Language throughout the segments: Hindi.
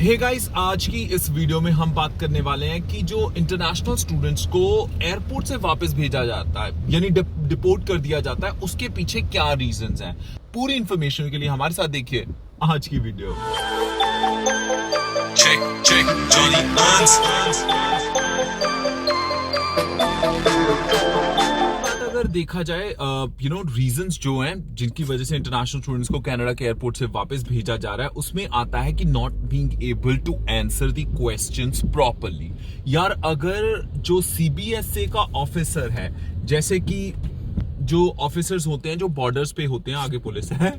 हे गाइस, आज की इस वीडियो में हम बात करने वाले हैं कि जो इंटरनेशनल स्टूडेंट्स को एयरपोर्ट से वापस भेजा जाता है यानी डिपोर्ट कर दिया जाता है, उसके पीछे क्या रीजंस हैं। पूरी इंफॉर्मेशन के लिए हमारे साथ देखिए आज की वीडियो। अगर देखा जाए रीजंस जो हैं जिनकी वजह से इंटरनेशनल स्टूडेंट्स को कनाडा के एयरपोर्ट से वापस भेजा जा रहा है, उसमें आता है कि not being able to answer the questions properly. यार, अगर जो सीबीएसए का ऑफिसर है, जैसे कि जो ऑफिसर्स होते हैं जो बॉर्डर्स पे होते हैं, आगे पुलिस है,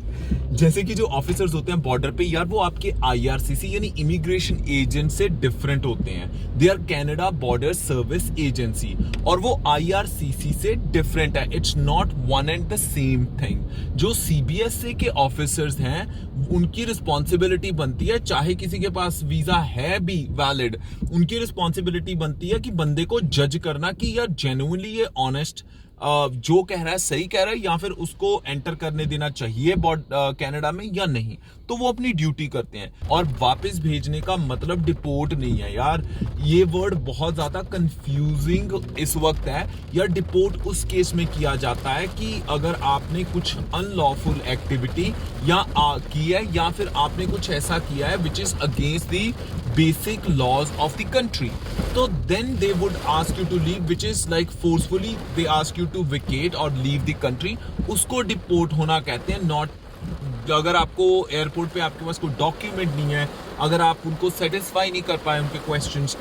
जैसे कि जो ऑफिसर्स होते हैं बॉर्डर पे, यार वो आपके आईआरसीसी यानी इमिग्रेशन एजेंट से डिफरेंट होते हैं। They are Canada border service agency और वो आईआरसीसी से डिफरेंट है। It's not one and the same thing. जो सीबीएसए के ऑफिसर्स हैं उनकी रिस्पॉन्सिबिलिटी बनती है, चाहे किसी के पास वीजा है भी वैलिड, उनकी रिस्पॉन्सिबिलिटी बनती है कि बंदे को जज करना कि यार जेन्युइनली ये ऑनेस्ट जो कह रहा है सही कह रहा है या फिर उसको एंटर करने देना चाहिए कनाडा में या नहीं। तो वो अपनी ड्यूटी करते हैं। और वापस भेजने का मतलब डिपोर्ट नहीं है यार, ये वर्ड बहुत ज्यादा कंफ्यूजिंग इस वक्त है। यार, डिपोर्ट उस केस में किया जाता है कि अगर आपने कुछ अनलॉफुल एक्टिविटी की है या फिर आपने कुछ ऐसा किया है which is against the basic laws of the country, so then they would ask you to leave, which is like forcefully they ask you to vacate or leave the country। उसको डिपोर्ट होना कहते हैं। नॉट अगर आपको एयरपोर्ट पे आपके पास कोई डॉक्यूमेंट नहीं है, अगर आप उनको सेटिस्फाई नहीं कर पाए उनके क्वेश्चंस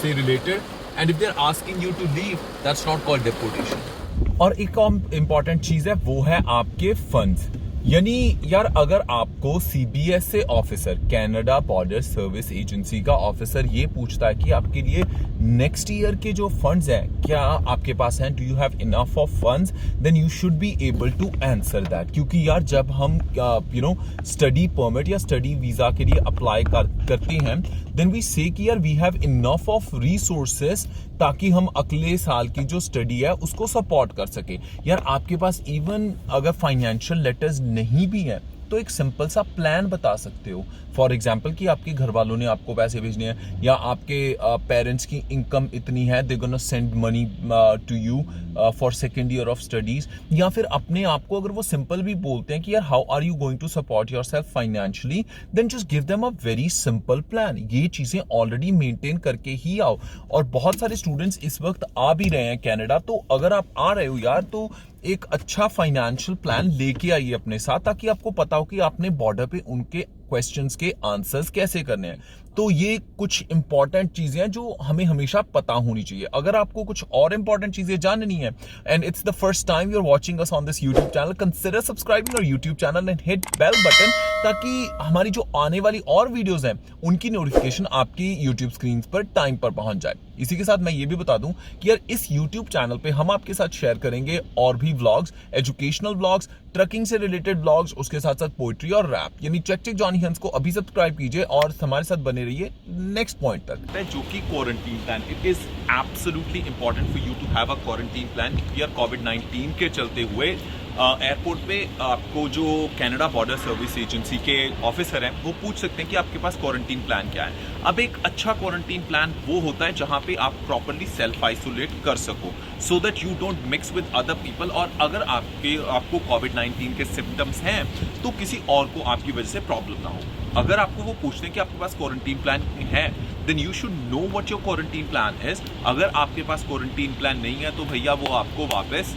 से related, and if they are asking you to leave, that's not called deportation. और एक और इंपॉर्टेंट चीज है, वो है आपके फंड्स। यानी यार, अगर आपको CBSA officer, Canada border service agency का ऑफिसर ये पूछता है कि आपके लिए नेक्स्ट ईयर के जो फंड्स हैं क्या आपके पास हैं, do you have enough of funds, then you should be able to answer that. क्योंकि यार, जब हम स्टडी परमिट या स्टडी वीजा के लिए अप्लाई करते हैं, देन वी से कि यार we have enough of resources ताकि हम अगले साल की जो स्टडी है उसको सपोर्ट कर सके। यार, आपके पास इवन अगर फाइनेंशियल लेटर्स नहीं भी है तो एक सिंपल सा प्लान बता सकते हो। फॉर एग्जाम्पल कि आपके घर वालों ने आपको पैसे भेजने हैं या आपके पेरेंट्स की इनकम इतनी है, they gonna send money to you for second year of studies. या फिर अपने आप को अगर वो सिंपल भी बोलते हैं कि यार how are you going to support yourself financially, then just give them a very simple plan. ये चीजें ऑलरेडी मेंटेन करके ही आओ। और बहुत सारे स्टूडेंट्स इस वक्त आ भी रहे हैं कनाडा, तो अगर आप आ रहे हो यार, तो एक अच्छा फाइनेंशियल प्लान लेके आइए अपने साथ, ताकि आपको पता हो कि आपने बॉर्डर पे उनके क्वेश्चंस के आंसर्स कैसे करने हैं। तो ये कुछ इंपॉर्टेंट चीजें हैं जो हमें हमेशा पता होनी चाहिए। अगर आपको कुछ और इंपॉर्टेंट चीजें जाननी है and it's the first time you are watching us on this YouTube channel, consider subscribing our YouTube channel and hit bell button, ताकि हमारी जो आने वाली और वीडियोस हैं उनकी नोटिफिकेशन आपकी यूट्यूब स्क्रीन पर टाइम पर पहुंच जाए। इसी के साथ मैं ये भी बता दूं कि यार, इस यूट्यूब चैनल पे हम आपके साथ शेयर करेंगे और भी व्लॉग्स, एजुकेशनल व्लॉग्स, ट्रकिंग से रिलेटेड व्लॉग्स, उसके साथ साथ पोइट्री और रैप। यानी चेक जॉनी हंस को अभी सब्सक्राइब कीजिए और हमारे साथ बने रहिए नेक्स्ट पॉइंट तक। जो कि quarantine plan, it is absolutely important for you to have a quarantine plan. यार, कोविड-19 के चलते हुए एयरपोर्ट पे आपको जो कनाडा बॉर्डर सर्विस एजेंसी के ऑफिसर हैं वो पूछ सकते हैं कि आपके पास क्वारंटीन प्लान क्या है। अब एक अच्छा क्वारंटीन प्लान वो होता है जहां पे आप प्रॉपर्ली सेल्फ आइसोलेट कर सको, so that you don't mix with other people. और अगर आपको कोविड-19 के सिम्टम्स हैं तो किसी और को आपकी वजह से प्रॉब्लम ना हो। अगर आपको वो पूछते हैं कि आपके पास क्वारंटीन प्लान है, then you should know what your quarantine plan is. अगर आपके पास क्वारंटीन प्लान नहीं है तो भैया वो आपको वापस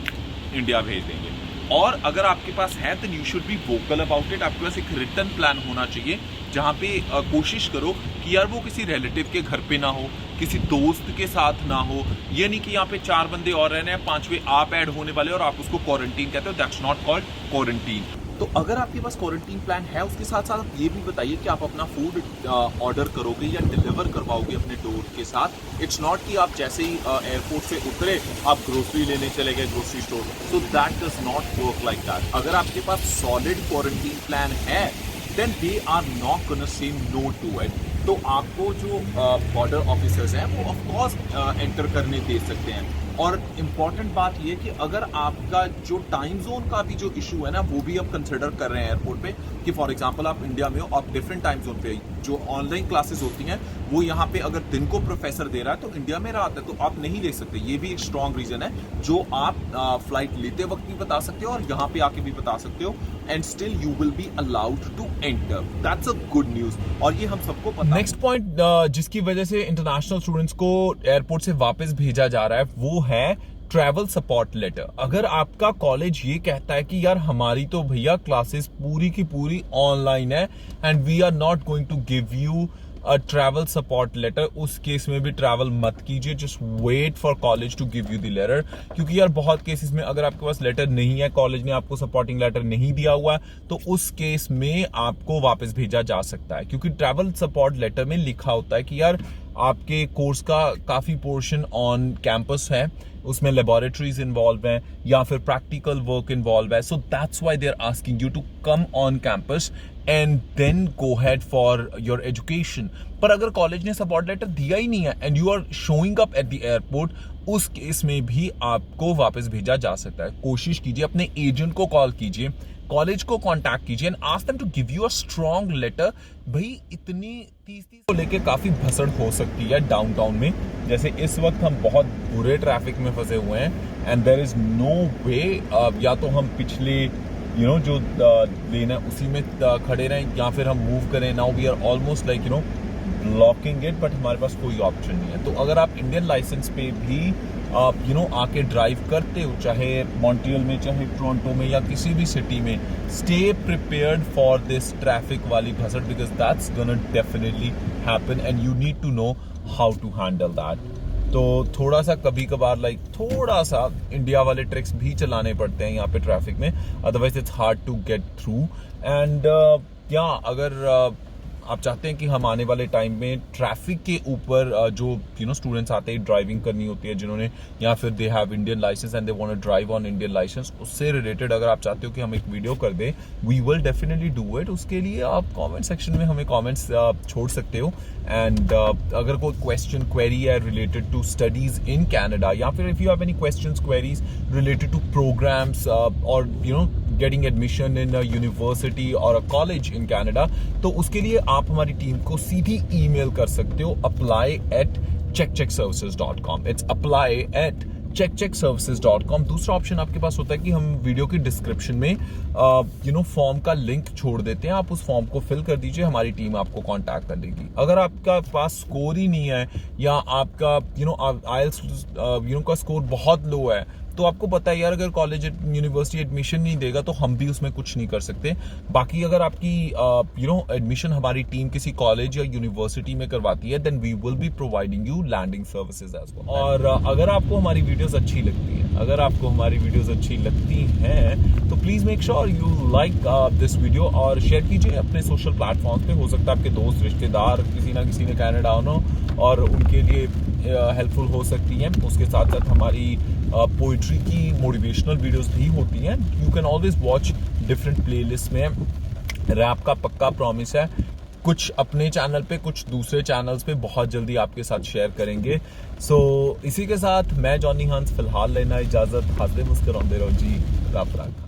इंडिया भेज देंगे। और अगर आपके पास है then you should be vocal about it. आपके पास एक रिटन प्लान होना चाहिए जहां पे कोशिश करो कि यार वो किसी रिलेटिव के घर पे ना हो, किसी दोस्त के साथ ना हो। ये नहीं कि यहाँ पे 4 बंदे और रहने हैं, 5वें आप ऐड होने वाले और आप उसको क्वारंटीन कहते हो। That's not called quarantine. तो अगर आपके पास क्वारंटीन प्लान है, उसके साथ साथ आप ये भी बताइए कि आप अपना फूड ऑर्डर करोगे या डिलीवर करवाओगे अपने डोर के साथ। इट्स नॉट कि आप जैसे ही एयरपोर्ट से उतरे आप ग्रोसरी लेने चले गए grocery store. So that does not work like that. अगर आपके पास सॉलिड क्वारंटीन प्लान है, then they are not gonna say no to it. तो आपको जो बॉर्डर ऑफिसर्स हैं वो ऑफ कोर्स एंटर करने दे सकते हैं। और इम्पॉर्टेंट बात ये कि अगर आपका जो टाइम जोन का भी जो इशू है ना, वो भी आप कंसिडर कर रहे हैं एयरपोर्ट पे, कि फॉर एग्जांपल आप इंडिया में हो, आप डिफरेंट टाइम जोन पे, जो ऑनलाइन क्लासेस होती हैं वो यहाँ पे अगर दिन को प्रोफेसर दे रहा है तो इंडिया में रात है, तो आप नहीं ले सकते। ये भी एक स्ट्रॉन्ग रीजन है जो आप फ्लाइट लेते वक्त भी बता सकते हो और यहाँ पे आके भी बता सकते हो, and still you will be allowed to enter. That's a good news, और ये हम सबको पता। नेक्स्ट पॉइंट जिसकी वजह से इंटरनेशनल स्टूडेंट्स को एयरपोर्ट से वापस भेजा जा रहा है वो है ट्रैवल सपोर्ट लेटर। अगर आपका कॉलेज ये कहता है कि यार हमारी तो भैया क्लासेस पूरी की पूरी ऑनलाइन है and we are not going to give you a travel support letter, उस केस में भी ट्रैवल मत कीजिए, just wait for college to give you the letter. क्योंकि यार बहुत केसेस में अगर आपके पास लेटर नहीं है, कॉलेज ने आपको सपोर्टिंग लेटर नहीं दिया हुआ है, तो उस केस में आपको वापस भेजा जा सकता है। क्योंकि ट्रैवल सपोर्ट लेटर में लिखा होता है कि यार आपके कोर्स का काफी पोर्शन ऑन कैंपस है, उसमें लेबोरेटरीज इन्वॉल्व हैं या फिर प्रैक्टिकल वर्क इन्वॉल्व है, so that's why they are asking you to come on campus and then go ahead for your education. पर अगर कॉलेज ने सपोर्ट लेटर दिया ही नहीं है and you are showing up at the airport, उस केस में भी आपको वापस भेजा जा सकता है। कोशिश कीजिए, अपने एजेंट को कॉल कीजिए, कॉलेज को कांटेक्ट कीजिए and ask them to give you a strong letter. भाई इतनी 30 को लेके काफी भसड़ हो सकती है डाउनटाउन में। जैसे इस वक्त हम बहुत बुरे ट्रैफिक में फंसे हुए हैं एंड देयर इज नो वे, या तो हम पिछले जो लेन है उसी में खड़े रहें या फिर हम मूव करें। Now we are almost like blocking it, but हमारे पास कोई ऑप्शन नहीं है। तो अगर आप इंडियन लाइसेंस पे भी आप आके ड्राइव करते हो, चाहे मॉन्ट्रियल में, चाहे टोरंटो में या किसी भी सिटी में, stay prepared for this traffic वाली भसड़, because that's gonna definitely happen and you need to know how to handle that. तो थोड़ा सा कभी कभार थोड़ा सा इंडिया वाले ट्रिक्स भी चलाने पड़ते हैं यहाँ पे ट्रैफिक में, otherwise it's hard to get through. And अगर आप चाहते हैं कि हम आने वाले टाइम में ट्रैफिक के ऊपर जो स्टूडेंट्स आते हैं, ड्राइविंग करनी होती है जिन्होंने, या फिर they have Indian licence and they want to drive on Indian licence, उससे रिलेटेड अगर आप चाहते हो कि हम एक वीडियो कर दें, we will definitely do it. उसके लिए आप कमेंट सेक्शन में हमें कमेंट्स छोड़ सकते हो। एंड अगर कोई क्वेश्चन क्वेरी है related to studies in Canada, या फिर if you have any questions queries related to programmes और getting admission in a university or a college in Canada, तो उसके लिए आप हमारी टीम को सीधी ईमेल कर सकते हो apply@checkcheckservices.com। It's apply@checkcheckservices.com। दूसरा ऑप्शन आपके पास होता है कि हम वीडियो की डिस्क्रिप्शन में फॉर्म का लिंक छोड़ देते हैं, आप उस फॉर्म को फिल कर दीजिए, हमारी टीम आपको कांटेक्ट कर लेगी। अगर आपका पास स्कोर ही नहीं है या आपका IELTS का स्कोर बहुत लो है, तो आपको पता है यार अगर कॉलेज यूनिवर्सिटी एडमिशन नहीं देगा तो हम भी उसमें कुछ नहीं कर सकते। बाकी अगर आपकी एडमिशन हमारी टीम किसी कॉलेज या यूनिवर्सिटी में करवाती है, then we will be providing you landing services as well. और अगर आपको हमारी वीडियोस अच्छी लगती हैं, तो please make sure you like this video और शेयर कीजिए अपने सोशल प्लेटफॉर्म्स पे। हो सकता है आपके दोस्त, रिश्तेदार, किसी ना किसी ने कनाडा आना हो और उनके लिए हेल्पफुल हो सकती हैं। उसके साथ साथ हमारी पोइट्री की मोटिवेशनल वीडियोस भी होती हैं। You can always watch different playlist में। रैप का पक्का प्रॉमिस है, कुछ अपने चैनल पे, कुछ दूसरे चैनल्स पे बहुत जल्दी आपके साथ शेयर करेंगे। सो इसी के साथ मैं जॉनी हंस फिलहाल लेना इजाजत। हंसते मुस्कुराते रहो जी, रब रख।